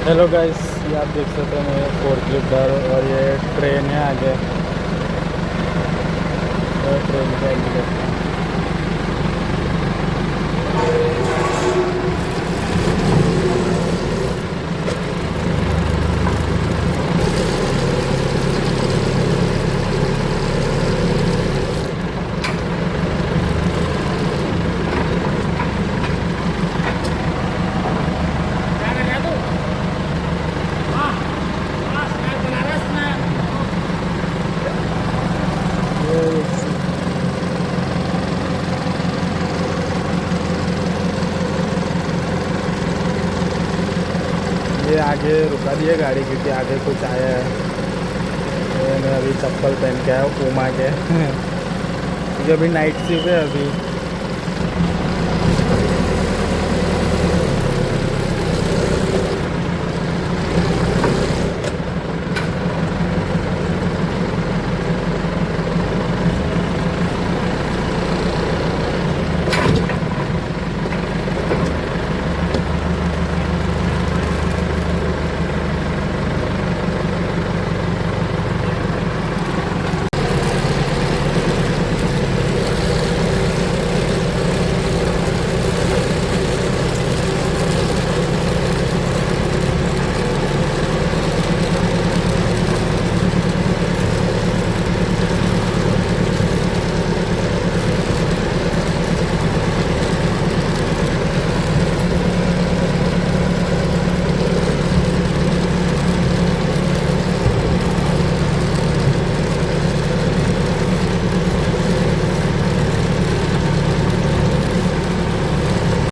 Hello guys, ये आप देख सकते हैं मैं फोर्कलिफ्ट और ये ट्रेन है आगे। और ट्रेन का इंडिकेटर। ये आगे रुका दिया गाड़ी क्योंकि आगे कुछ आया है। तो मैं अभी चप्पल पहन के आया हूँ पूमा के क्योंकि अभी नाइट शिफ्ट है अभी।